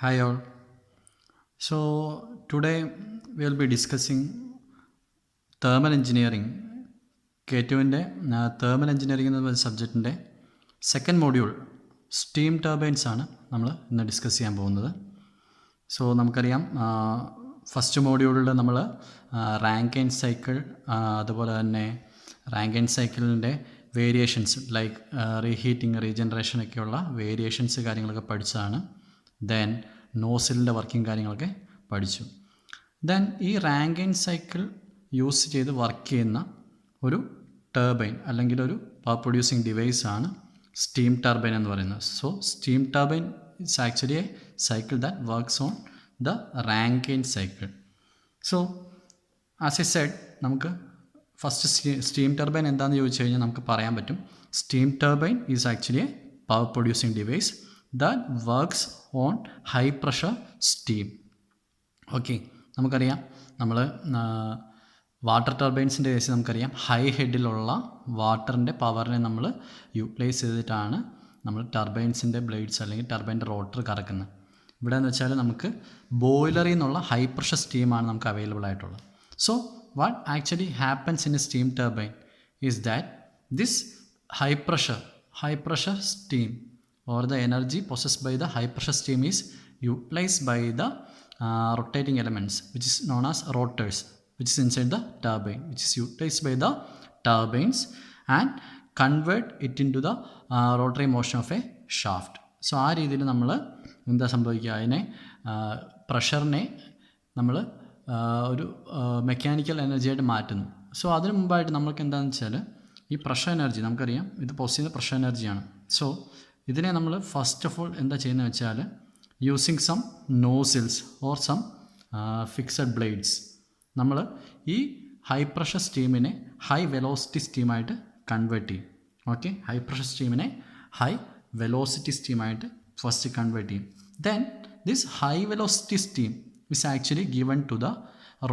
Hi all. So today we'll be discussing thermal engineering. K2ൻ്റെ thermal engineering എന്ന സബ്ജക്റ്റിൻ്റെ second module steam turbines ആണ് നമ്മൾ ഇന്ന് discuss ചെയ്യാൻ പോകുന്നത്. സോ നമുക്കറിയാം ഫസ്റ്റ് മോഡ്യൂളിൽ നമ്മൾ റാങ്കൈൻ സൈക്കിൾ അതുപോലെ തന്നെ റാങ്കൈൻ സൈക്കിളിൻ്റെ വേരിയേഷൻസ് ലൈക്ക് റീഹീറ്റിംഗ് റീജനറേഷൻ ഒക്കെയുള്ള വേരിയേഷൻസ് കാര്യങ്ങളൊക്കെ പഠിച്ചതാണ്. ദെൻ നോസിലിൻ്റെ വർക്കിംഗ് കാര്യങ്ങളൊക്കെ പഠിച്ചു. ദെൻ ഈ റാങ്കൈൻ സൈക്കിൾ യൂസ് ചെയ്ത് വർക്ക് ചെയ്യുന്ന ഒരു ടർബൈൻ അല്ലെങ്കിൽ ഒരു പവർ പ്രൊഡ്യൂസിങ് ഡിവൈസാണ് സ്റ്റീം ടർബൈൻ എന്ന് പറയുന്നത്. So steam turbine it's actually a cycle that works on the Rankine cycle. So as a said നമുക്ക് ഫസ്റ്റ് സ്റ്റീം ടർബൈൻ എന്താണെന്ന് ചോദിച്ചു കഴിഞ്ഞാൽ നമുക്ക് പറയാൻ പറ്റും steam turbine is actually a power producing device that works on high pressure steam. Okay, നമുക്കറിയാം നമ്മൾ water ടർബൈൻസിൻ്റെ case നമുക്കറിയാം ഹൈ ഹെഡിലുള്ള വാട്ടറിൻ്റെ പവറിനെ നമ്മൾ യൂട്ടിലൈസ് ചെയ്തിട്ടാണ് നമ്മൾ ടർബൈൻസിൻ്റെ ബ്ലേഡ്സ് അല്ലെങ്കിൽ ടർബൈൻ്റെ റോട്ടർ കറക്കുന്നത്. ഇവിടെ എന്ന് വെച്ചാൽ നമുക്ക് ബോയിലറിൽ നിന്നുള്ള ഹൈ പ്രഷർ സ്റ്റീമാണ് നമുക്ക് അവൈലബിൾ ആയിട്ടുള്ളത്. So what actually happens in a steam turbine is that this high pressure steam or the energy possessed by the high pressure steam is utilized by the rotating elements which is known as rotors, which is inside the turbine, which is utilized by the turbines and convert it into the rotary motion of a shaft. So ആ രീതിയിൽ നമ്മൾ എന്താ സംഭവിക്കുക, അതിനെ പ്രഷറിനെ നമ്മൾ ഒരു mechanical എനർജിയായിട്ട് മാറ്റുന്നു. So അതിന് മുമ്പായിട്ട് നമ്മൾക്ക് എന്താണെന്ന് വെച്ചാൽ ഈ പ്രഷർ എനർജി നമുക്കറിയാം ഇത് പോസിറ്റീവ് പ്രഷർ എനർജിയാണ്. സോ ഇതിനെ നമ്മൾ ഫസ്റ്റ് ഓഫ് ഓൾ എന്താ ചെയ്യുന്നത് വെച്ചാൽ using some nozzles or some fixed blades നമ്മൾ ഈ ഹൈ പ്രഷർ സ്റ്റീമിനെ ഹൈ വെലോസിറ്റി സ്റ്റീമായിട്ട് കൺവേർട്ട് ചെയ്യും. ഓക്കെ, ഹൈ പ്രഷർ സ്റ്റീമിനെ ഹൈ വെലോസിറ്റി സ്റ്റീമായിട്ട് ഫസ്റ്റ് കൺവേർട്ട് ചെയ്യും. Then this high velocity steam is actually given to the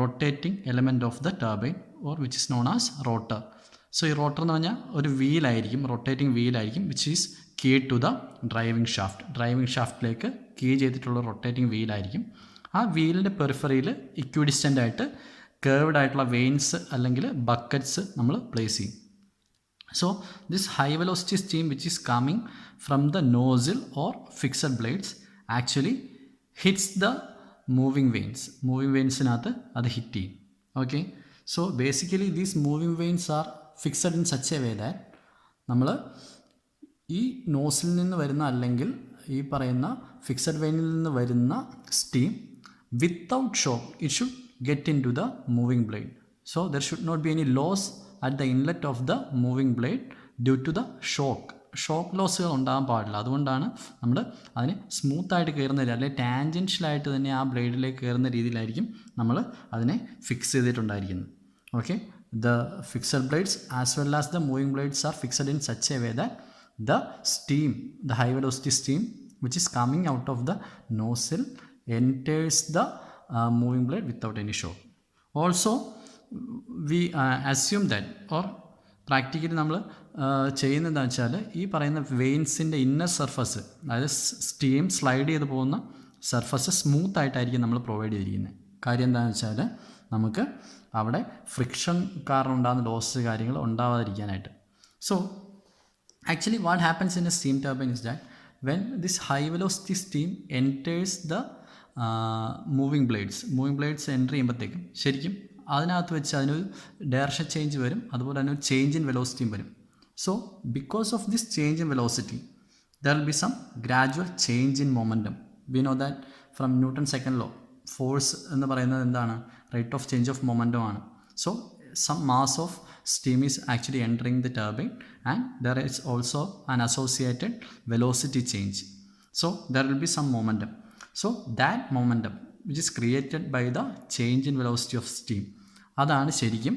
rotating element of the turbine or which is known as rotor. So ഈ rotor എന്ന് പറഞ്ഞാൽ ഒരു വീലായിരിക്കും, rotating വീലായിരിക്കും which is key to the driving ഷാഫ്റ്റിലേക്ക് key ചെയ്തിട്ടുള്ള rotating വീലായിരിക്കും. ആ വീലിൻ്റെ പെറിഫറിയിൽ ഇക്വിഡിസ്റ്റൻ്റ് ആയിട്ട് കേർവ്ഡ് ആയിട്ടുള്ള വെയിൻസ് അല്ലെങ്കിൽ ബക്കറ്റ്സ് നമ്മൾ പ്ലേസ് ചെയ്യും. So this high velocity steam which is coming from the nozzle or fixed blades actually hits the moving വെയിൻസിനകത്ത് അത് ഹിറ്റ് ചെയ്യും. Okay, so basically these moving vanes are fixed in such a way that നമ്മൾ ഈ nozzle നിന്ന് വരുന്ന അല്ലെങ്കിൽ ഈ പറയുന്ന ഫിക്സഡ് വെയിനിൽ നിന്ന് വരുന്ന steam without shock it should get into the moving blade. So there should not be any loss at the inlet of the moving blade due to the shock ലോസുകൾ ഉണ്ടാകാൻ പാടില്ല. അതുകൊണ്ടാണ് നമ്മൾ അതിനെ സ്മൂത്തായിട്ട് കയറുന്ന രീതി അല്ലെങ്കിൽ ടാൻജൻഷ്യലായിട്ട് തന്നെ ആ ബ്ലേഡിലേക്ക് കയറുന്ന രീതിയിലായിരിക്കും നമ്മൾ അതിനെ ഫിക്സ് ചെയ്തിട്ടുണ്ടായിരിക്കുന്നത്. Okay, the fixed blades as well as the moving blades are fixed in such a way that the high velocity steam which is coming out of the nozzle enters the moving blade without any shock. Also we assume that or practically നമ്മൾ ചെയ്യുന്നതെന്ന് വെച്ചാൽ ഈ പറയുന്ന വെയിൻസിൻ്റെ inner surface, അതായത് steam slide ചെയ്ത് പോകുന്ന surface സ്മൂത്തായിട്ടായിരിക്കും നമ്മൾ provide ചെയ്തിരിക്കുന്നത്. കാര്യം എന്താണെന്ന് വെച്ചാൽ നമുക്ക് അവിടെ ഫ്രിക്ഷൻ കാരണം ഉണ്ടാകുന്ന ലോസ് കാര്യങ്ങൾ ഉണ്ടാവാതിരിക്കാനായിട്ട്. So actually what happens in a steam turbine is that when this high velocity steam enters the moving blades enter ചെയ്യുമ്പോഴത്തേക്കും ശരിക്കും അതിനകത്ത് വെച്ച് അതിനൊരു ഡയറക്ഷൻ ചേഞ്ച് വരും, അതുപോലെ തന്നെ ഒരു ചേഞ്ച് ഇൻ വെലോസിറ്റിയും വരും. So because of this change in velocity there will be some gradual change in momentum. We know that from Newton second law force എന്ന് പറയുന്നത് എന്താണ്, rate of change of momentum ആണ്. So some mass of steam is actually entering the turbine and there is also an associated velocity change. So there will be some momentum. So that momentum which is created by the change in velocity of steam അതാണ് ശരിക്കും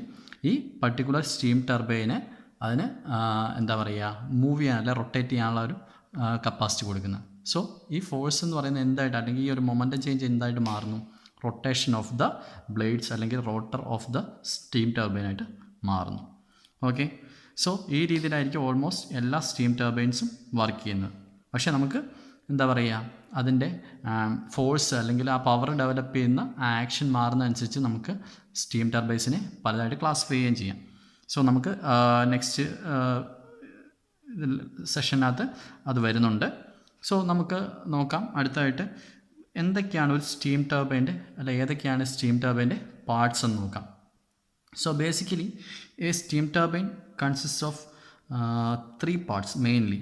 ഈ particular steam ടർബൈനെ അതിന് എന്താ പറയുക move ചെയ്യാൻ അല്ലെ rotate ചെയ്യാനുള്ള ഒരു കപ്പാസിറ്റി കൊടുക്കുന്നത്. സോ ഈ ഫോഴ്സ് എന്ന് പറയുന്നത് എന്തായിട്ട് അല്ലെങ്കിൽ ഈ ഒരു മൊമെൻറ്റം ചേഞ്ച് എന്തായിട്ട് മാറുന്നു, റൊട്ടേഷൻ ഓഫ് ദ ബ്ലേഡ്സ് അല്ലെങ്കിൽ റോട്ടർ ഓഫ് ദ സ്റ്റീം ടർബൈനായിട്ട് മാറുന്നു. ഓക്കെ, സോ ഈ രീതിയിലായിരിക്കും ഓൾമോസ്റ്റ് എല്ലാ സ്റ്റീം ടർബൈൻസും വർക്ക് ചെയ്യുന്നത്. പക്ഷേ നമുക്ക് എന്താ പറയുക, അതിൻ്റെ ഫോഴ്സ് അല്ലെങ്കിൽ ആ പവർ ഡെവലപ്പ് ചെയ്യുന്ന ആ ആക്ഷൻ മാറുന്നതനുസരിച്ച് നമുക്ക് സ്റ്റീം ടർബൈൻസിനെ പലതായിട്ട് ക്ലാസിഫൈ ചെയ്യുകയും ചെയ്യാം. സോ നമുക്ക് നെക്സ്റ്റ് സെഷനകത്ത് അത് വരുന്നുണ്ട്. സോ നമുക്ക് നോക്കാം അടുത്തായിട്ട് എന്തൊക്കെയാണ് ഒരു സ്റ്റീം ടർബൈൻ്റെ അല്ല ഏതൊക്കെയാണ് സ്റ്റീം ടർബൈൻ്റെ പാർട്സ് എന്ന് നോക്കാം. So basically a steam turbine consist of 3 parts mainly.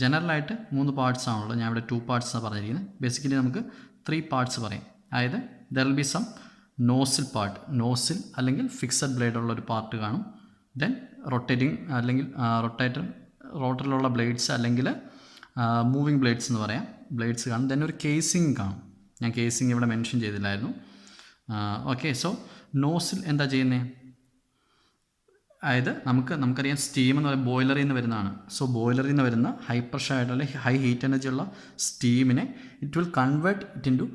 ജനറലായിട്ട് 3 പാർട്സ് ആണുള്ളത്, ഞാൻ ഇവിടെ 2 പാർട്സാണ് പറഞ്ഞിരിക്കുന്നത്. ബേസിക്കലി നമുക്ക് 3 പാർട്സ് പറയാം. അതായത് there will be some nozzle part, nozzle അല്ലെങ്കിൽ ഫിക്സഡ് ബ്ലേഡുള്ള ഒരു പാർട്ട് കാണും. ദെൻ റൊട്ടേറ്റിംഗ് അല്ലെങ്കിൽ റോട്ടറിലുള്ള ബ്ലേഡ്സ് അല്ലെങ്കിൽ മൂവിങ് ബ്ലേഡ്സ് എന്ന് പറയാം, ബ്ലേഡ്സ് കാണും. ദെൻ ഒരു കേസിങ് കാണും, ഞാൻ കേസിങ് ഇവിടെ മെൻഷൻ ചെയ്തില്ലായിരുന്നു. ഓക്കെ, സോ നോസിൽ എന്താ ചെയ്യുന്നത്, അതായത് നമുക്കറിയാം സ്റ്റീം എന്ന് പറയുന്നത് ബോയിലറിൽ നിന്ന് വരുന്നതാണ്. സോ ബോയിലറിൽ നിന്ന് വരുന്ന ഹൈ പ്രഷർ ആയിട്ടുള്ള ഹൈ ഹീറ്റ് എനർജി ഉള്ള സ്റ്റീമിനെ it will convert it into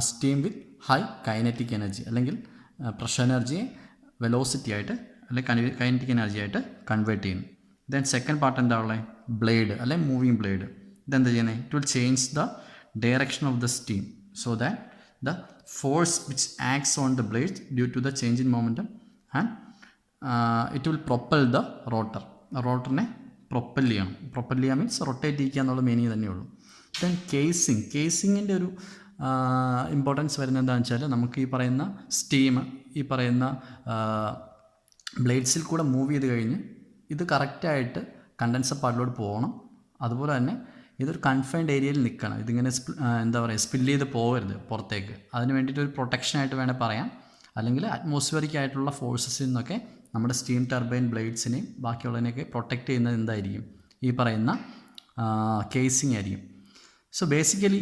steam with high kinetic energy, അല്ലെങ്കിൽ പ്രഷർ എനർജിയെ വെലോസിറ്റി ആയിട്ട് അല്ലെങ്കിൽ കൈനറ്റിക് എനർജി ആയിട്ട് കൺവേർട്ട് ചെയ്യുന്നു. ദെൻ സെക്കൻഡ് പാർട്ട് എന്താ ഉള്ളത്, ബ്ലേഡ് അല്ലെങ്കിൽ മൂവിങ് ബ്ലേഡ്. ഇതെന്താ ചെയ്യുന്നത്, it will change the direction of the steam so that the force which acts on the blade due to the change in momentum and it will Propel the റോട്ടറിനെ Propel ചെയ്യണം. Propel ചെയ്യുക means rotate ചെയ്യുക എന്നുള്ള meaning തന്നെയുള്ളൂ. Then കേസിങ്ങിൻ്റെ ഒരു importance വരുന്നത് എന്താണെന്ന് വെച്ചാൽ നമുക്ക് ഈ പറയുന്ന സ്റ്റീം ഈ പറയുന്ന ബ്ലേഡ്സിൽ കൂടെ മൂവ് ചെയ്ത് കഴിഞ്ഞ് ഇത് കറക്റ്റായിട്ട് കണ്ടൻസർ പാർട്ടിലോട്ട് പോകണം. അതുപോലെ തന്നെ ഇതൊരു കൺഫൈൻഡ് ഏരിയയിൽ നിൽക്കണം. ഇതിങ്ങനെ എന്താ പറയുക സ്പിൽ ചെയ്ത് പോകരുത് പുറത്തേക്ക്. അതിന് വേണ്ടിയിട്ട് ഒരു പ്രൊട്ടക്ഷനായിട്ട് വേണേൽ പറയാം. അല്ലെങ്കിൽ അറ്റ്മോസ്ഫിയറിക് ആയിട്ടുള്ള ഫോഴ്സസിൽ നിന്നൊക്കെ നമ്മുടെ സ്റ്റീം ടർബൈൻ ബ്ലേഡ്സിനെയും ബാക്കിയുള്ളതിനെയൊക്കെ പ്രൊട്ടക്റ്റ് ചെയ്യുന്നത് എന്തായിരിക്കും, ഈ പറയുന്ന കേസിങ് ആയിരിക്കും. സോ ബേസിക്കലി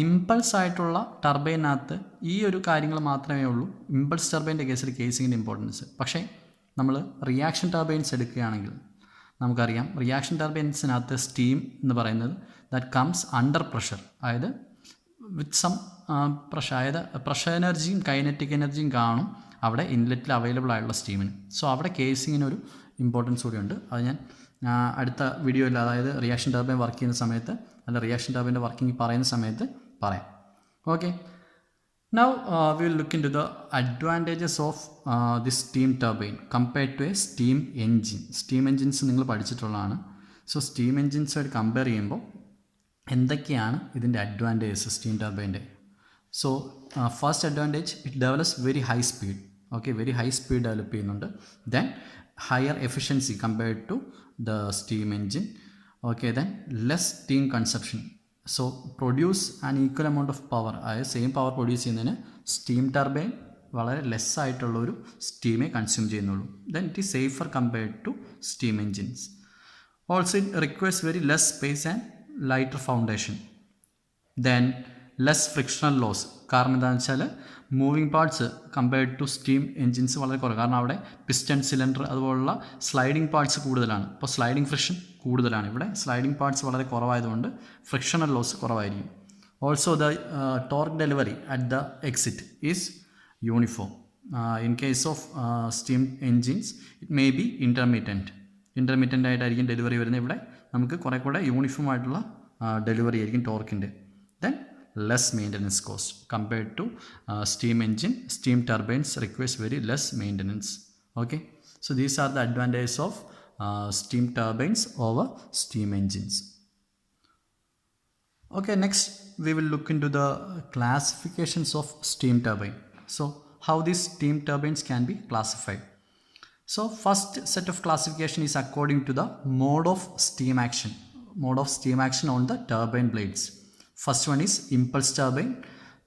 ഇമ്പൾസ് ആയിട്ടുള്ള ടർബൈനകത്ത് ഈ ഒരു കാര്യങ്ങൾ മാത്രമേ ഉള്ളൂ, ഇമ്പൾസ് ടർബൈൻ്റെ കേസിൽ കേസിങ്ങിൻ്റെ ഇമ്പോർട്ടൻസ്. പക്ഷേ നമ്മൾ റിയാക്ഷൻ ടർബൈൻസ് എടുക്കുകയാണെങ്കിൽ നമുക്കറിയാം റിയാക്ഷൻ ടർബൈൻസിനകത്ത് സ്റ്റീം എന്ന് പറയുന്നത് ദാറ്റ് കംസ് അണ്ടർ പ്രഷർ, അതായത് വിത്ത് സം പ്രഷർ, അതായത് പ്രഷർ എനർജിയും കൈനറ്റിക് എനർജിയും കാണും അവിടെ ഇൻലെറ്റിൽ അവൈലബിൾ ആയിട്ടുള്ള സ്റ്റീമിന്. സോ അവിടെ കേസിങ്ങിനൊരു ഇമ്പോർട്ടൻസ് കൂടിയുണ്ട്. അത് ഞാൻ അടുത്ത വീഡിയോയിൽ, അതായത് റിയാക്ഷൻ ടർബൈൻ വർക്ക് ചെയ്യുന്ന സമയത്ത് അല്ല റിയാക്ഷൻ ടർബൈൻ്റെ വർക്കിംഗ് പറയുന്ന സമയത്ത് പറയാം. Okay, now we will look into the advantages of this steam turbine compared to a steam engine. Steam engines നിങ്ങൾ പഠിച്ചിട്ടുള്ളതാണ്. സോ സ്റ്റീം എൻജിൻസുമായിട്ട് കമ്പയർ ചെയ്യുമ്പോൾ എന്തൊക്കെയാണ് ഇതിൻ്റെ അഡ്വാൻറ്റേജസ് സ്റ്റീം ടർബൈൻ്റെ? So first advantage, it develops very high speed. Okay, very high speed develop ചെയ്യുന്നുണ്ട്. Then higher efficiency compared to the steam engine. Okay, then less steam consumption. So produce an equal amount of power, അതായത് same power produce ചെയ്യുന്നതിന് steam turbine വളരെ less ആയിട്ടുള്ളൊരു സ്റ്റീമേ consume ചെയ്യുന്നുള്ളൂ. Then it is safer compared to steam engines. Also it requires very less space and lighter foundation. Then less frictional loss. കാരണം എന്താണെന്ന് വെച്ചാൽ moving parts compared to steam engines വളരെ കുറവ്. കാരണം അവിടെ പിസ്റ്റൺ, സിലിണ്ടർ അതുപോലുള്ള സ്ലൈഡിംഗ് പാർട്സ് കൂടുതലാണ്. അപ്പോൾ സ്ലൈഡിംഗ് ഫ്രിക്ഷൻ കൂടുതലാണ്. ഇവിടെ സ്ലൈഡിംഗ് പാർട്സ് വളരെ കുറവായതുകൊണ്ട് ഫ്രിക്ഷണൽ ലോസ് കുറവായിരിക്കും. Also the torque delivery at the exit is uniform. In case of steam engines it may be intermittent ആയിട്ടായിരിക്കും ഡെലിവറി വരുന്നത്. ഇവിടെ നമുക്ക് കുറേ കൂടെ യൂണിഫോം ആയിട്ടുള്ള ഡെലിവറി ആയിരിക്കും ടോർക്കിൻ്റെ. Then less maintenance cost compared to steam engine. Steam turbines requires very less maintenance. Okay, so these are the advantages of steam turbines over steam engines. Okay, next we will look into the classifications of steam turbine. So how these steam turbines can be classified. So first set of classification is according to the mode of steam action on the turbine blades. First one is impulse turbine,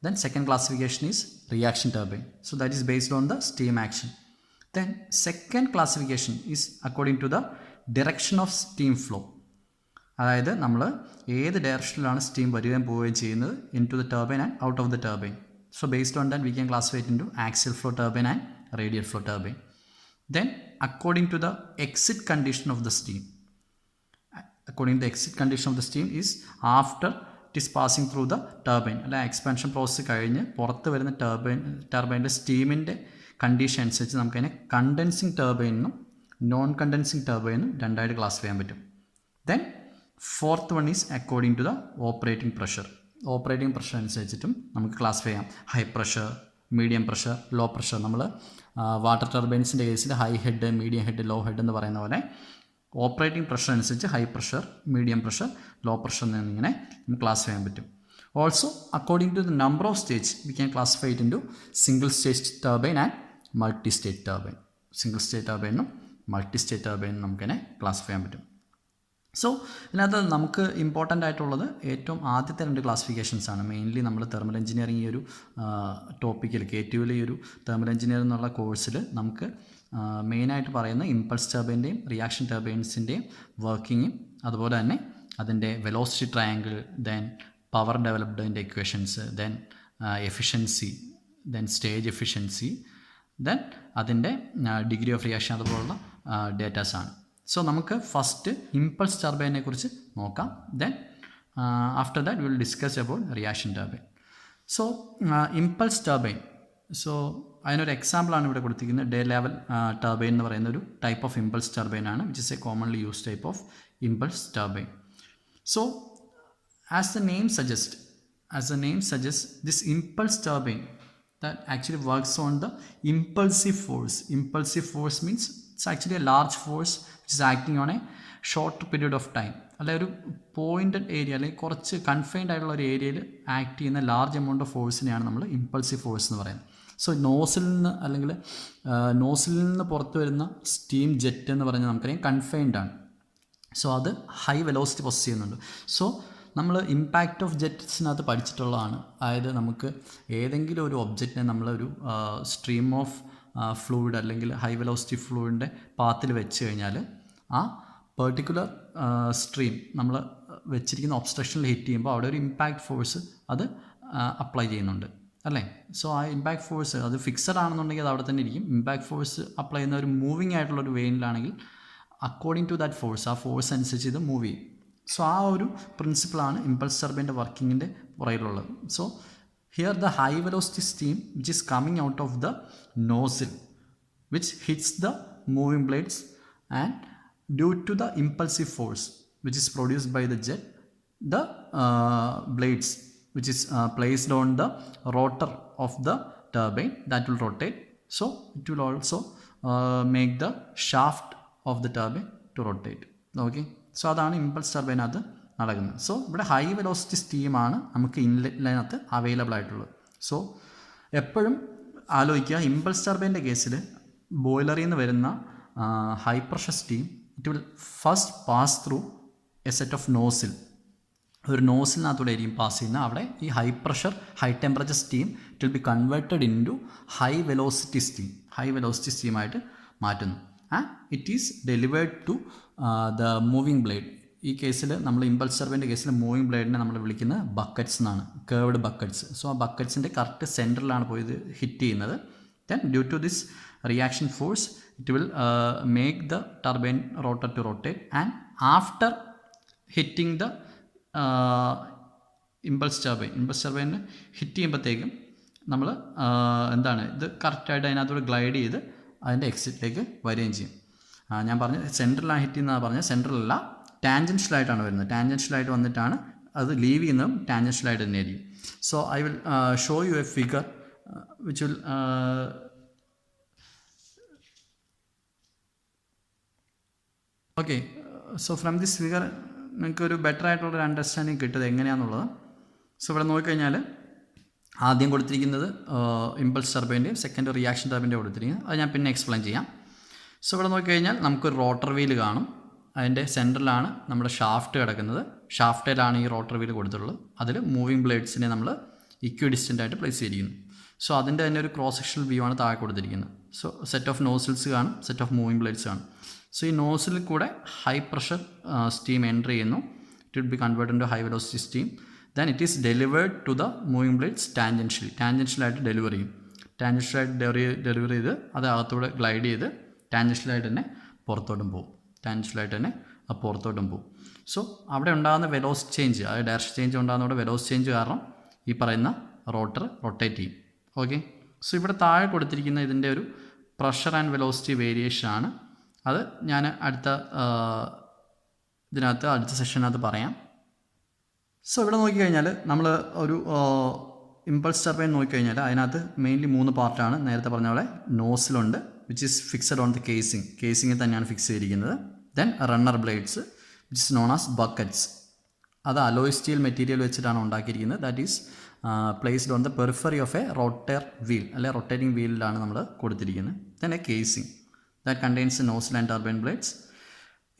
then second classification is reaction turbine. So that is based on the steam action. Then second classification is according to the direction of steam flow. അതായത് നമ്മൾ ഏത് ഡയറക്ഷനിലാണ് steam വരികയും പോവുകയും ചെയ്യുന്നത് into the turbine and out of the turbine. So based on that we can classify into axial flow turbine and radial flow turbine. Then according to the exit condition of the steam, is after it is passing through the turbine, അല്ല expansion process കഴിഞ്ഞ് പുറത്ത് വരുന്ന ടർബൈൻ്റെ സ്റ്റീമിൻ്റെ condition അനുസരിച്ച് നമുക്കതിനെ condensing ടർബൈനും non condensing ടർബൈനും രണ്ടായിട്ട് ക്ലാസിഫൈ ചെയ്യാൻ പറ്റും. Then fourth one is according to the operating pressure. Operating pressure അനുസരിച്ചിട്ടും നമുക്ക് ക്ലാസിഫൈ ചെയ്യാം. High pressure, medium pressure, low pressure. നമ്മൾ വാട്ടർ ടർബൈൻസിൻ്റെ കേസിൽ high head, medium head, low head എന്ന് പറയുന്ന പോലെ ഓപ്പറേറ്റിംഗ് പ്രഷർ അനുസരിച്ച് high pressure, medium pressure, low pressure എന്നിങ്ങനെ നമുക്ക് ക്ലാസിഫൈ ചെയ്യാൻ പറ്റും. Also according to the number of stage we can classify it into single stage turbine and multi stage turbine. Single stage ടർബൈനും multi stage ടർബൈനും നമുക്കിനെ classify ചെയ്യാൻ പറ്റും. So ഇതിനകത്ത് നമുക്ക് ഇമ്പോർട്ടൻ്റ് ആയിട്ടുള്ളത് ഏറ്റവും ആദ്യത്തെ 2 ക്ലാസിഫിക്കേഷൻസ് ആണ്. മെയിൻലി നമ്മൾ തെർമൽ എഞ്ചിനീയറിംഗ് ഈ ഒരു ടോപ്പിക്കിൽ KTUവിൽ ഈ ഒരു തെർമൽ എഞ്ചിനീയറിംഗ് എന്നുള്ള കോഴ്സിൽ നമുക്ക് മെയിനായിട്ട് പറയുന്ന ഇമ്പൾസ് ടർബൈൻ്റെയും റിയാക്ഷൻ ടർബൈൻസിൻ്റെയും വർക്കിങ്ങും അതുപോലെ തന്നെ അതിൻ്റെ വെലോസിറ്റി ട്രയാങ്കിൾ, ദെൻ പവർ ഡെവലപ്ഡിൻ്റെ equations, then efficiency, then stage efficiency, then അതിൻ്റെ ഡിഗ്രി ഓഫ് റിയാക്ഷൻ അതുപോലുള്ള ഡേറ്റാസാണ്. സോ നമുക്ക് ഫസ്റ്റ് ഇമ്പൾസ് ടർബൈനെ കുറിച്ച് നോക്കാം. Then after that will discuss about reaction turbine. So impulse turbine, so അതിനൊരു എക്സാമ്പിളാണ് ഇവിടെ കൊടുത്തിരിക്കുന്നത്. ഡേ ലെവൽ ടർബൈൻ എന്ന് പറയുന്ന ഒരു ടൈപ്പ് ഓഫ് ഇമ്പൾസ് ടർബൈൻ ആണ്, which is A commonly use type of impulse turbine. So as the name suggests, this impulse turbine that actually works on the impulsive force. Impulsive force means it's actually a large force which is acting on a short period of time. അല്ലെ ഒരു pointed area അല്ലെങ്കിൽ കുറച്ച് confined ആയിട്ടുള്ള ഒരു ഏരിയയിൽ act ചെയ്യുന്ന large amount of ഫോഴ്സിനെയാണ് നമ്മൾ impulsive force എന്ന് പറയുന്നത്. സോ നോസിൽ നിന്ന് അല്ലെങ്കിൽ നോസിൽ നിന്ന് പുറത്ത് വരുന്ന സ്റ്റീം ജെറ്റ് എന്ന് പറഞ്ഞാൽ നമുക്കറിയാം കൺഫൈൻഡ് ആണ്. സോ അത് ഹൈ വെലോസിറ്റി പൊസസ് ചെയ്യുന്നുണ്ട്. സോ നമ്മൾ ഇമ്പാക്റ്റ് ഓഫ് ജെറ്റ്സിനകത്ത് പഠിച്ചിട്ടുള്ളതാണ്. അതായത് നമുക്ക് ഏതെങ്കിലും ഒരു ഒബ്ജക്റ്റിനെ നമ്മളൊരു സ്ട്രീം ഓഫ് ഫ്ലൂയിഡ് അല്ലെങ്കിൽ ഹൈ വെലോസിറ്റി ഫ്ലൂയിഡിൻ്റെ പാത്തിൽ വെച്ച് കഴിഞ്ഞാൽ ആ പെർട്ടിക്കുലർ സ്ട്രീം നമ്മൾ വെച്ചിരിക്കുന്ന ഒബ്സ്ട്രക്ഷനിൽ ഹിറ്റ് ചെയ്യുമ്പോൾ അവിടെ ഒരു ഇമ്പാക്റ്റ് ഫോഴ്സ് അത് അപ്ലൈ ചെയ്യുന്നുണ്ട് അല്ലേ. സോ ആ ഇമ്പാക്റ്റ് ഫോഴ്സ് അത് ഫിക്സഡ് ആണെന്നുണ്ടെങ്കിൽ അത് അവിടെ തന്നെ ഇരിക്കും. ഇമ്പാക്റ്റ് ഫോഴ്സ് അപ്ലൈ ചെയ്യുന്ന ഒരു മൂവിങ് ആയിട്ടുള്ളൊരു വെയിനിലാണെങ്കിൽ അക്കോർഡിംഗ് ടു ദാറ്റ് ഫോഴ്സ്, ആ ഫോഴ്സ് അനുസരിച്ച് ഇത് മൂവ് ചെയ്യും. സോ ആ ഒരു പ്രിൻസിപ്പിളാണ് ഇമ്പൾസ് ടർബൈൻ്റെ വർക്കിങ്ങിൻ്റെ പുറകിലുള്ളത്. So here the high velocity steam which is coming out of the nozzle which hits the moving blades and due to the impulsive force which is produced by the jet, the blades which is placed on the rotor of the turbine that will rotate. So it will also make the shaft of the turbine to rotate. Okay, so അതാണ് impulse ടർബൈനകത്ത് നടക്കുന്നത്. So ഇവിടെ high velocity സ്റ്റീമാണ് നമുക്ക് ഇൻലെറ്റിനകത്ത് available ആയിട്ടുള്ളത്. So എപ്പോഴും ആലോചിക്കുക, impulse ടർബൈൻ്റെ കേസിൽ ബോയിലറിൽ നിന്ന് വരുന്ന high pressure steam it will first pass through a set of nozzle. ഒരു നോസിലിനകത്തൂടെ ആയിരിക്കും പാസ് ചെയ്യുന്നത്. അവിടെ ഈ high pressure high temperature steam it will be converted into high velocity സ്റ്റീമായിട്ട് മാറ്റുന്നു. And it is delivered to the moving blade. ഈ കേസിൽ നമ്മൾ ഇമ്പൾസ് ടർബൈൻ്റെ കേസിൽ മൂവിങ് ബ്ലേഡിനെ നമ്മൾ വിളിക്കുന്നത് ബക്കറ്റ്സ് എന്നാണ്, കേർവ്ഡ് ബക്കറ്റ്സ്. സോ ആ ബക്കറ്റ്സിൻ്റെ കറക്റ്റ് സെൻറ്ററിലാണ് പോയി ഇത് ഹിറ്റ് ചെയ്യുന്നത്. Then due to this reaction force it will make the turbine rotor to rotate. And after hitting the impulse ടർബൈനെ ഹിറ്റ് ചെയ്യുമ്പോഴത്തേക്കും നമ്മൾ എന്താണ് ഇത് കറക്റ്റായിട്ട് അതിനകത്തോട് ഗ്ലൈഡ് ചെയ്ത് അതിൻ്റെ എക്സിറ്റിലേക്ക് വരികയും ചെയ്യും. ഞാൻ പറഞ്ഞ സെൻട്രലാണ് ഹിറ്റ് ചെയ്യുന്നതാണ് പറഞ്ഞത്, സെൻട്രലല്ല, ടാൻജൻഷ്യലായിട്ടാണ് വരുന്നത്. ടാൻജൻഷ്യലായിട്ട് വന്നിട്ടാണ് അത് ലീവ് ചെയ്യുന്നതും ടാൻജൻഷ്യലായിട്ട് തന്നെ ആയിരിക്കും. So I will show you A figure which will okay. So from this figure നിങ്ങൾക്കൊരു ബെറ്റർ ആയിട്ടുള്ളൊരു അണ്ടർസ്റ്റാൻഡിങ് കിട്ടുന്നത് എങ്ങനെയാണെന്നുള്ളത്. സോ ഇവിടെ നോക്കിക്കഴിഞ്ഞാൽ ആദ്യം കൊടുത്തിരിക്കുന്നത് ഇമ്പൾസ് ടർബൈൻ്റെയും സെക്കൻഡ് റിയാക്ഷൻ ടർബൈൻ്റെ കൊടുത്തിരിക്കുന്നത്, അത് ഞാൻ പിന്നെ എക്സ്പ്ലെയിൻ ചെയ്യാം. സോ ഇവിടെ നോക്കിക്കഴിഞ്ഞാൽ നമുക്കൊരു റോട്ടർ വീൽ കാണും. അതിൻ്റെ സെൻറ്ററിലാണ് നമ്മുടെ ഷാഫ്റ്റ് കിടക്കുന്നത്. ഷാഫ്റ്റിലാണ് ഈ റോട്ടർ വീൽ കൊടുത്തിട്ടുള്ളത്. അതിൽ മൂവിങ് ബ്ലേഡ്സിനെ നമ്മൾ ഇക്വി ഡിസ്റ്റൻ്റ് ആയിട്ട് പ്ലേസ് ചെയ്തിരിക്കുന്നു. സോ അതിൻ്റെ തന്നെ ഒരു ക്രോസ് സെക്ഷണൽ വ്യൂ ആണ് താഴെ കൊടുത്തിരിക്കുന്നത്. സോ സെറ്റ് ഓഫ് നോസിൽസ് കാണും, സെറ്റ് ഓഫ് മൂവിങ് ബ്ലേഡ്സ് കാണും. സോ ഈ നോസിൽ കൂടെ ഹൈ പ്രഷർ സ്റ്റീം എൻ്റർ ചെയ്യുന്നു. It will be converted to high velocity steam. Then it is delivered to the moving blades ടാൻജൻഷ്യലായിട്ട് deliver ചെയ്യും. ടാൻജൻഷ്യലായിട്ട് deliver ചെയ്ത് അത് അകത്തൂടെ ഗ്ലൈഡ് ചെയ്ത് ടാൻജൻഷ്യലായിട്ട് തന്നെ പുറത്തോട്ടും പോകും. സോ അവിടെ ഉണ്ടാകുന്ന വെലോസിറ്റി ചേഞ്ച്, അതായത് ഡയറക്ഷൻ ചേഞ്ച് ഉണ്ടാകുന്നതോടെ വെലോസിറ്റി ചേഞ്ച് കാരണം ഈ പറയുന്ന റോട്ടർ റൊട്ടേറ്റ് ചെയ്യും. ഓക്കെ, സോ ഇവിടെ താഴെ കൊടുത്തിരിക്കുന്ന ഇതിൻ്റെ ഒരു പ്രഷർ ആൻഡ് വെലോസിറ്റി വേരിയേഷൻ ആണ്. അത് ഞാൻ അടുത്ത ഇതിനകത്ത് അടുത്ത സെഷനകത്ത് പറയാം. സോ ഇവിടെ നോക്കിക്കഴിഞ്ഞാൽ നമ്മൾ ഒരു ഇമ്പൾസ് ടർബൈൻ നോക്കിക്കഴിഞ്ഞാൽ അതിനകത്ത് മെയിൻലി 3 പാർട്ടാണ്. നേരത്തെ പറഞ്ഞ പോലെ നോസിലുണ്ട്, which is fixed on the കേസിങ്ങിൽ തന്നെയാണ് ഫിക്സ് ചെയ്തിരിക്കുന്നത്. Then runner blades which is known as buckets, അത് അലോയ് സ്റ്റീൽ മെറ്റീരിയൽ വെച്ചിട്ടാണ് ഉണ്ടാക്കിയിരിക്കുന്നത്. That is placed on the periphery of a rotor wheel, അല്ലെ റൊട്ടേറ്റിംഗ് വീലിലാണ് നമ്മൾ കൊടുത്തിരിക്കുന്നത്. Then a casing that contains nozzle and turbine blades.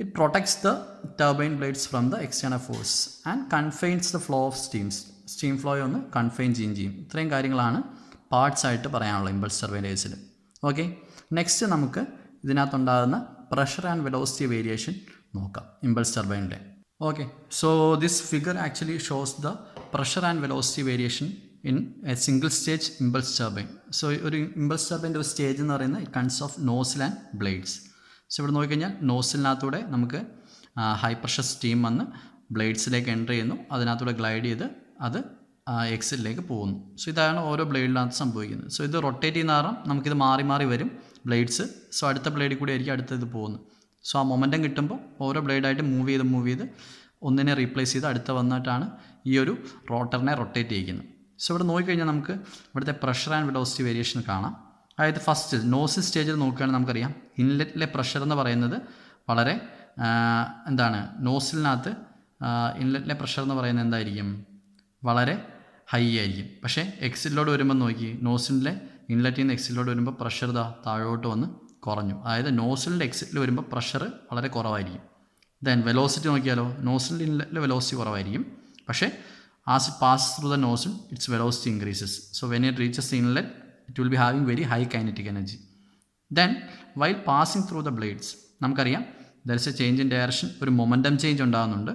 It protects the turbine blades from the external force and confines the flow of steam flow ഒന്ന് confine ചെയ്യും. ഇത്രയും കാര്യങ്ങളാണ് parts ആയിട്ട് പറയാനുള്ള ഇമ്പൾസ് ടർബൈൻ കേസിൽ. ഓക്കെ, നെക്സ്റ്റ് നമുക്ക് ഇതിനകത്തുണ്ടാകുന്ന pressure and velocity variation നോക്കാം ഇമ്പൾസ് ടർബൈനിൻ്റെ. Okay, so this figure actually shows the pressure and velocity variation in a single stage impulse turbine. So ഒരു ഇമ്പൾസ് ടർബൈൻ്റെ ഒരു സ്റ്റേജ് എന്ന് പറയുന്നത് it consist of nozzle and blades. So ഇവിടെ നോക്കിക്കഴിഞ്ഞാൽ നോസിലിനകത്തൂടെ നമുക്ക് ഹൈ പ്രഷർ സ്റ്റീം വന്ന് ബ്ലേഡ്സിലേക്ക് എൻ്റർ ചെയ്യുന്നു, അതിനകത്തൂടെ ഗ്ലൈഡ് ചെയ്ത് അത് എക്സിലേക്ക് പോകുന്നു. സോ ഇതാണ് ഓരോ ബ്ലേഡിനകത്ത് സംഭവിക്കുന്നത്. സോ ഇത് റൊട്ടേറ്റ് ചെയ്യുന്ന കാരണം നമുക്കിത് മാറി മാറി വരും ബ്ലേഡ്സ്. സോ അടുത്ത ബ്ലേഡിൽ കൂടി ആയിരിക്കും അടുത്തത് പോകുന്നു. സോ ആ മൊമെൻറ്റം കിട്ടുമ്പോൾ ഓരോ ബ്ലേഡായിട്ട് മൂവ് ചെയ്ത് ഒന്നിനെ റീപ്ലേസ് ചെയ്ത് അടുത്ത വന്നിട്ടാണ് ഈ ഒരു റോട്ടറിനെ റൊട്ടേറ്റ് ചെയ്യിക്കുന്നത്. സോ ഇവിടെ നോക്കിക്കഴിഞ്ഞാൽ നമുക്ക് ഇവിടുത്തെ പ്രഷർ ആൻഡ് വെലോസിറ്റി വേരിയേഷൻ കാണാം. അതായത് ഫസ്റ്റ് നോസിൽ സ്റ്റേജിൽ നോക്കുകയാണെങ്കിൽ നമുക്കറിയാം ഇൻലെറ്റിലെ പ്രഷർ എന്ന് പറയുന്നത് വളരെ നോസിലിനകത്ത് ഇൻലെറ്റിലെ പ്രഷർ എന്ന് പറയുന്നത് എന്തായിരിക്കും, വളരെ ഹൈ ആയിരിക്കും. പക്ഷേ എക്സിലോട്ട് വരുമ്പോൾ നോക്കി നോസിലിലെ ഇൻലെറ്റിൽ നിന്ന് എക്സിലോട്ട് വരുമ്പോൾ പ്രഷർ താഴോട്ട് വന്ന് കുറഞ്ഞു. അതായത് നോസിലിൻ്റെ എക്സിറ്റിൽ വരുമ്പോൾ പ്രഷർ വളരെ കുറവായിരിക്കും. ദെൻ വെലോസിറ്റി നോക്കിയാലോ, നോസിലിൻ്റെ ഇൻലെറ്റിലെ വെലോസിറ്റി കുറവായിരിക്കും, പക്ഷേ as it pass through the nozzle it's velocity increases. So when it reaches the inlet it will be having very high kinetic energy. Then while passing through the blades നമുക്കറിയാം there is a change in direction, ഒരു momentum change ഉണ്ടാകുന്നുണ്ട്.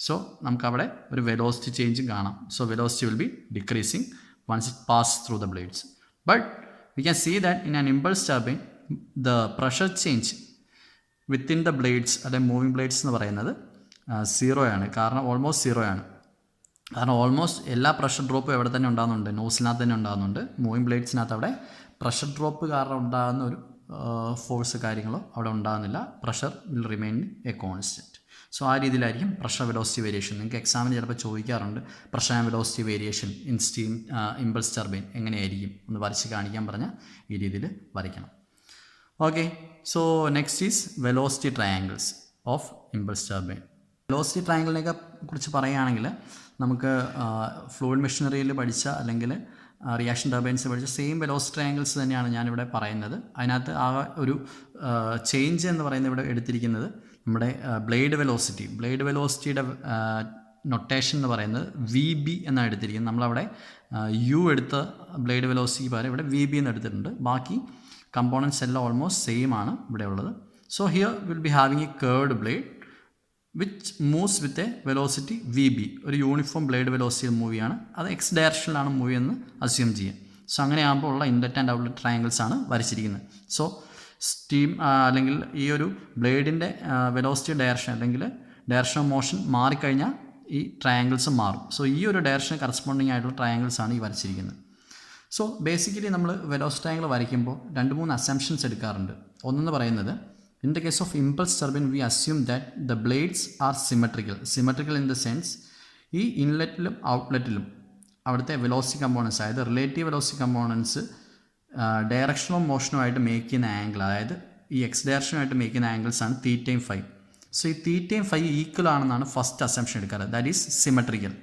So നമുക്കവിടെ ഒരു velocity ചേഞ്ചും കാണാം. So velocity will be decreasing once it passes through the blades. But we can see that in an impulse turbine the pressure change within the blades, അല്ലെങ്കിൽ moving blades എന്ന് പറയുന്നത് 0 ആണ്. കാരണം almost 0 ആണ്. കാരണം ഓൾമോസ്റ്റ് എല്ലാ pressure ഡ്രോപ്പും എവിടെ തന്നെ ഉണ്ടാകുന്നുണ്ട്, നോസിനകത്ത് തന്നെ ഉണ്ടാകുന്നുണ്ട്. മൂവിങ് ബ്ലേഡ്സിനകത്ത് അവിടെ പ്രഷർ ഡ്രോപ്പ് കാരണം ഉണ്ടാകുന്ന ഒരു ഫോഴ്സ് കാര്യങ്ങളോ അവിടെ ഉണ്ടാകുന്നില്ല. Pressure will remain a constant. So ആ രീതിയിലായിരിക്കും പ്രഷർ വെലോസിറ്റി വേരിയേഷൻ. നിങ്ങൾക്ക് എക്സാമിന് ചിലപ്പോൾ ചോദിക്കാറുണ്ട് pressure and velocity variation in steam impulse turbine എങ്ങനെയായിരിക്കും ഒന്ന് വരച്ച് കാണിക്കാൻ പറഞ്ഞാൽ ഈ രീതിയിൽ വരയ്ക്കണം. Okay, so next is velocity triangles of impulse turbine. Velocity ട്രയാങ്കിളിനെ കുറിച്ച് പറയുകയാണെങ്കിൽ നമുക്ക് ഫ്ലൂയിഡ് മെഷീനറിയിൽ പഠിച്ച അല്ലെങ്കിൽ റിയാക്ഷൻ ടർബൈൻസ് പഠിച്ച സെയിം വെലോസിറ്റി ട്രയാങ്കിൾസ് തന്നെയാണ് ഞാനിവിടെ പറയുന്നത്. അതിനകത്ത് ആ ഒരു ചേഞ്ച് എന്ന് പറയുന്നത് ഇവിടെ എടുത്തിരിക്കുന്നത് നമ്മുടെ ബ്ലേഡ് വെലോസിറ്റിയുടെ നൊട്ടേഷൻ എന്ന് പറയുന്നത് VB എന്നാണ് എടുത്തിരിക്കുന്നത്. നമ്മളവിടെ U എടുത്ത ബ്ലേഡ് വെലോസിറ്റിക്ക് പകരം ഇവിടെ VB എന്ന് എടുത്തിട്ടുണ്ട്. ബാക്കി കമ്പോണൻസ് എല്ലാം ഓൾമോസ്റ്റ് സെയിം ആണ് ഇവിടെ ഉള്ളത്. So here will be having A curd blade which moves with a velocity VB. ഒരു യൂണിഫോം ബ്ലേഡ് വെലോസിറ്റി മൂവ് ചെയ്യാണ്, അത് എക്സ് ഡയറക്ഷനിലാണ് മൂവ് എന്ന് അസ്യൂം ചെയ്യുക. സോ അങ്ങനെ ആകുമ്പോൾ ഉള്ള ഇൻലെറ്റ് ആൻഡ് ഔട്ട്ലെറ്റ് ട്രയാങ്കിൾസ് ആണ് വരച്ചിരിക്കുന്നത്. സോ സ്റ്റീം അല്ലെങ്കിൽ ഈ ഒരു ബ്ലേഡിൻ്റെ വെലോസിറ്റി ഡയറക്ഷൻ അല്ലെങ്കിൽ ഡയറക്ഷൻ ഓഫ് മോഷൻ മാറിക്കഴിഞ്ഞാൽ ഈ ട്രയാങ്കിൾസ് മാറും. സോ ഈ ഒരു ഡയറക്ഷന് കറസ്പോണ്ടിങ് ആയിട്ടുള്ള ട്രയാങ്കിൾസ് ആണ് ഈ വരച്ചിരിക്കുന്നത്. സോ ബേസിക്കലി നമ്മൾ വെലോസിറ്റി ട്രയാങ്കിൾ വരയ്ക്കുമ്പോൾ 2-3 അസംഷൻസ് എടുക്കാറുണ്ട്. ഒന്നെന്ന് പറയുന്നത് in the case of impulse turbine we assume that the blades are symmetrical in the sense ഈ ഇൻലെറ്റിലും ഔട്ട്ലെറ്റിലും അവിടുത്തെ വെലോസിറ്റി കമ്പോണൻസ്, അതായത് relative velocity components direction of മോഷനുമായിട്ട് മേക്ക് ചെയ്യുന്ന ആംഗിൾ, അതായത് ഈ എക്സ് ഡയറക്ഷനുമായിട്ട് മേക്ക് ചെയ്യുന്ന ആംഗിൾസ് ആണ് തീറ്റയും ഫൈ. സോ ഈ തീറ്റയും ഫൈ ഈക്വൽ ആണെന്നാണ് ഫസ്റ്റ് അസംഷൻ എടുക്കാറ്, ദാറ്റ് ഈസ് സിമെട്രിക്കൽ.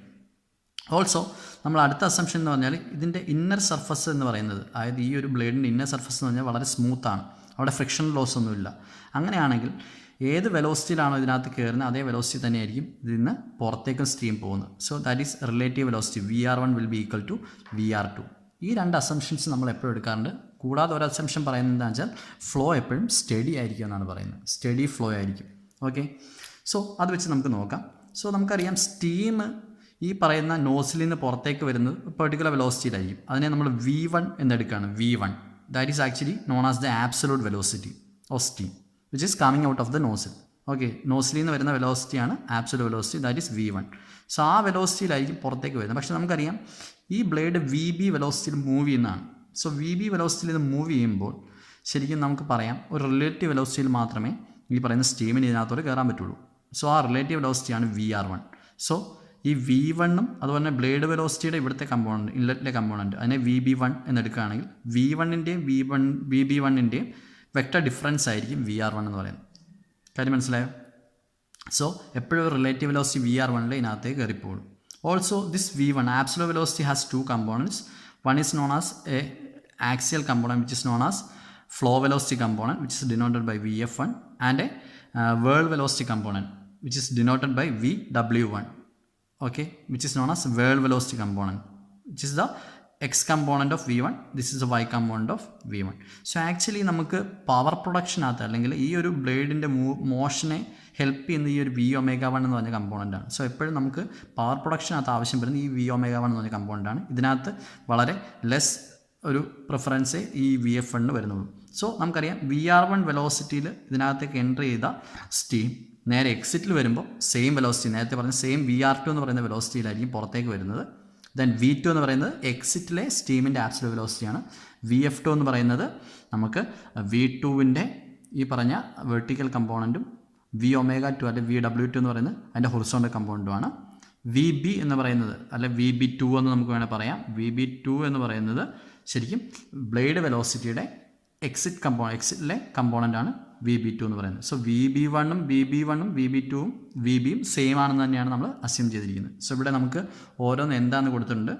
ഓൾസോ നമ്മൾ അടുത്ത അസംഷൻ എന്ന് പറഞ്ഞാൽ ഇതിൻ്റെ ഇന്നർ സർഫസ് എന്ന് പറയുന്നത്, അതായത് ഈ ഒരു ബ്ലേഡിൻ്റെ ഇന്നർ സർഫസ് എന്ന് പറഞ്ഞാൽ വളരെ സ്മൂത്താണ്, അവിടെ ഫ്രിക്ഷൻ ലോസ് ഒന്നുമില്ല. അങ്ങനെയാണെങ്കിൽ ഏത് വെലോസിറ്റിയിലാണോ ഇതിനകത്ത് കയറുന്നത് അതേ വെലോസിറ്റി തന്നെയായിരിക്കും ഇതിൽ നിന്ന് പുറത്തേക്കും സ്റ്റീം പോകുന്നത്. So that is relative velocity VR1 will be equal to VR2. ഈ 2 അസംഷൻസ് നമ്മൾ എപ്പോഴും എടുക്കാറുണ്ട്. കൂടാതെ ഒരു അസംഷൻ പറയുന്നത് എന്താണെന്ന് വെച്ചാൽ ഫ്ലോ എപ്പോഴും സ്റ്റഡി ആയിരിക്കും എന്നാണ് പറയുന്നത്, സ്റ്റഡി ഫ്ലോ ആയിരിക്കും. ഓക്കെ, സോ അത് വെച്ച് നമുക്ക് നോക്കാം. സോ നമുക്കറിയാം സ്റ്റീം ഈ പറയുന്ന നോസിൽ നിന്ന് പുറത്തേക്ക് വരുന്നത് പെർട്ടിക്കുലർ വെലോസിറ്റിയിലായിരിക്കും. അതിനെ നമ്മൾ V1 എന്നെടുക്കുകയാണ്. V1 that is actually known as the absolute velocity of steam which is coming out of the nozzle. Okay, നോസിലിൽ നിന്ന് വരുന്ന വെലോസിറ്റിയാണ് absolute velocity, that is V1. So ആ വെലോസിറ്റിയിലായിരിക്കും പുറത്തേക്ക് വരുന്നത്. പക്ഷേ നമുക്കറിയാം ഈ ബ്ലേഡ് VB വെലോസിറ്റിയിൽ മൂവ് ചെയ്യുന്നതാണ്. സോ VB വെലോസിറ്റിയിൽ ഇത് മൂവ് ചെയ്യുമ്പോൾ ശരിക്കും നമുക്ക് പറയാം ഒരു റിലേറ്റീവ് വെലോസിറ്റിയിൽ മാത്രമേ ഈ പറയുന്ന സ്റ്റീമിന് ഇതിനകത്തോട് കയറാൻ പറ്റുള്ളൂ. സോ ആ റിലേറ്റീവ് വെലോസിറ്റിയാണ് VR1. സോ ഈ V1ഉം അതുപോലെ തന്നെ ബ്ലേഡ് വെലോസിറ്റിയുടെ ഇവിടുത്തെ കമ്പോണൻറ്റ്, ഇൻലെറ്റിലെ കമ്പോണൻറ്റ്, അതിനെ VB1 എന്നെടുക്കുകയാണെങ്കിൽ V1ൻ്റെയും VB1ൻ്റെയും വെക്റ്റർ ഡിഫറൻസ് ആയിരിക്കും VR1 എന്ന് പറയുന്നത്. കാര്യം മനസ്സിലായോ? സോ എപ്പോഴും റിലേറ്റീവ് വെലോസിറ്റി VR1ൻ്റെ ഇതിനകത്തേക്ക് കയറിപ്പോകും. Also this V1 absolute velocity has two components. One is known as a axial component which is known as flow velocity component which is denoted by VF1, and a whirl velocity component which is denoted by VW1, okay, which is known as whirl velocity component, which is the x component of V1, this is the y component of V1. So actually നമുക്ക് power പ്രൊഡക്ഷനകത്ത് അല്ലെങ്കിൽ ഈ ഒരു ബ്ലേഡിൻ്റെ മോഷനെ help ചെയ്യുന്ന ഈ ഒരു Vω1 എന്ന് പറഞ്ഞ കമ്പോണൻ്റാണ്. So എപ്പോഴും നമുക്ക് പവർ പ്രൊഡക്ഷനകത്ത് ആവശ്യം വരുന്ന ഈ Vω1 എന്ന് പറഞ്ഞ കമ്പോണൻ്റാണ്. ഇതിനകത്ത് വളരെ ലെസ് ഒരു പ്രിഫറൻസേ ഈ VF1 വരുന്നുള്ളൂ. സോ നമുക്കറിയാം VR1 വെലോസിറ്റിയിൽ ഇതിനകത്തേക്ക് എൻ്റർ ചെയ്ത സ്റ്റീം നേരെ എക്സിറ്റിൽ വരുമ്പോൾ സെയിം വെലോസിറ്റി, നേരത്തെ പറഞ്ഞ സെയിം VR2 എന്ന് പറയുന്ന വെലോസിറ്റിയിലായിരിക്കും പുറത്തേക്ക് വരുന്നത്. ദെൻ V2 എന്ന് പറയുന്നത് എക്സിറ്റിലെ സ്റ്റീമിൻ്റെ ആബ്സല്യൂട്ട് വെലോസിറ്റിയാണ്. VF2 എന്ന് പറയുന്നത് നമുക്ക് V2വിൻ്റെ ഈ പറഞ്ഞ വെർട്ടിക്കൽ കമ്പോണൻറ്റും Vω2 അല്ലെ VW2 എന്ന് പറയുന്നത് അതിൻ്റെ ഹൊറിസോണ്ടൽ കമ്പോണൻറ്റുമാണ്. VB എന്ന് പറയുന്നത് അല്ലെ VB2 എന്ന് നമുക്ക് വേണേൽ പറയാം. VB2 എന്ന് പറയുന്നത് ശരിക്കും ബ്ലേഡ് വെലോസിറ്റിയുടെ എക്സിറ്റിലെ കമ്പോണൻ്റാണ് VB2 എന്ന് പറയുന്നത്. സോ VB1ഉം VB2ഉം VBയും സെയിം ആണെന്ന് തന്നെയാണ് നമ്മൾ അസ്യൂം ചെയ്തിരിക്കുന്നത്. സോ ഇവിടെ നമുക്ക് ഓരോന്ന് എന്താണെന്ന് കൊടുത്തിട്ടുണ്ട്.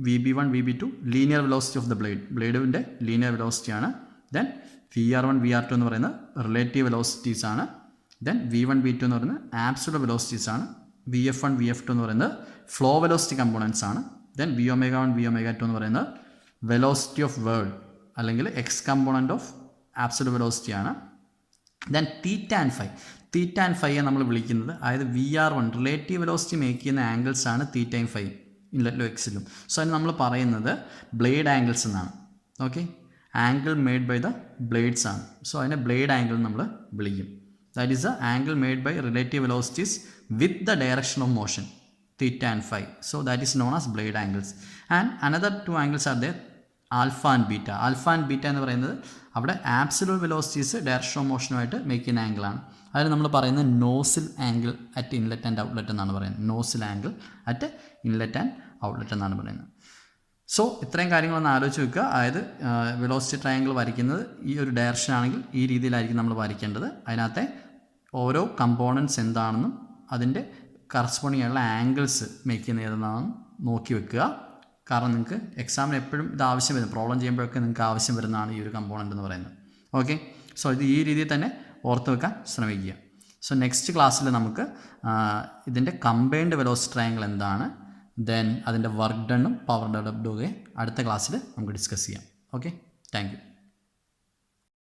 VB1, VB2 linear velocity of the ബ്ലേഡിൻ്റെ ലീനിയർ വെലോസിറ്റിയാണ്. ദെൻ VR1, VR2 എന്ന് പറയുന്നത് റിലേറ്റീവ് വെലോസിറ്റീസ് ആണ്. ദെൻ V1, V2 എന്ന് പറയുന്നത് ആബ്സല്യൂട്ട് വെലോസിറ്റീസ് ആണ്. VF1, VF2 എന്ന് പറയുന്നത് ഫ്ലോ വെലോസിറ്റി കമ്പോണൻസ് ആണ്. ദെൻ Vω1, Vω2 എന്ന് പറയുന്നത് വെലോസിറ്റി ഓഫ് വേൾഡ് അല്ലെങ്കിൽ x component of absolute velocity ആണ്. ദെൻ തീറ്റ ആൻഡ് ഫൈയെ നമ്മൾ വിളിക്കുന്നത്, അതായത് VR1 റിലേറ്റീവ് വെലോസിറ്റി മേക്ക് ചെയ്യുന്ന ആംഗിൾസ് ആണ് തീറ്റയും ഫൈയും ഇൻലെറ്റിലും എക്സിലും. സോ അതിന് നമ്മൾ പറയുന്നത് ബ്ലേഡ് ആംഗിൾസ് എന്നാണ്. Okay, angle made by the blades ആണ്. സോ അതിനെ ബ്ലേഡ് ആംഗിൾ നമ്മൾ വിളിക്കും. That is the angle made by relative velocities with the direction of motion theta and phi. So that is known as blade angles. And another two angles are there, alpha and beta എന്ന് പറയുന്നത് അവിടെ absolute velocities direction of മോഷനുമായിട്ട് make ചെയ്യുന്ന ആംഗിളാണ്. അതിന് നമ്മൾ പറയുന്നത് nozzle angle at inlet and outlet എന്നാണ് പറയുന്നത്. Nozzle angle at inlet and outlet എന്നാണ് പറയുന്നത്. സോ ഇത്രയും കാര്യങ്ങളൊന്ന് ആലോചിച്ച് വെക്കുക. അതായത് വെലോസിറ്റി ട്രയാങ്കിൾ വരയ്ക്കുന്നത് ഈ ഒരു ഡയറക്ഷൻ ആണെങ്കിൽ ഈ രീതിയിലായിരിക്കും നമ്മൾ വരയ്ക്കേണ്ടത്. അതിനകത്തെ ഓരോ കമ്പോണൻറ്റ്സ് എന്താണെന്നും അതിൻ്റെ കറസ്പോണ്ടിങ് ആയിട്ടുള്ള ആംഗിൾസ് മേക്ക് ചെയ്യുന്ന ഏതെന്നാണെന്നും നോക്കി വെക്കുക. കാരണം നിങ്ങൾക്ക് എക്സാമിന് എപ്പോഴും ഇത് ആവശ്യം വരുന്നത്, പ്രോബ്ലം ചെയ്യുമ്പോഴൊക്കെ നിങ്ങൾക്ക് ആവശ്യം വരുന്നതാണ് ഈ ഒരു കമ്പോണൻ്റ് എന്ന് പറയുന്നത്. ഓക്കെ, സോ ഇത് ഈ രീതിയിൽ തന്നെ ഓർത്ത് വെക്കാൻ ശ്രമിക്കുക. സോ നെക്സ്റ്റ് ക്ലാസ്സിൽ നമുക്ക് ഇതിൻ്റെ കമ്പൈൻഡ് വെലോസിറ്റി ട്രയാങ്കിൾ എന്താണ്, ദെൻ അതിൻ്റെ വർക്ക് ഡണ്ണും പവർ ഡെവലപ്ഡും ഒക്കെ അടുത്ത ക്ലാസ്സിൽ നമുക്ക് ഡിസ്കസ് ചെയ്യാം. Okay, thank you.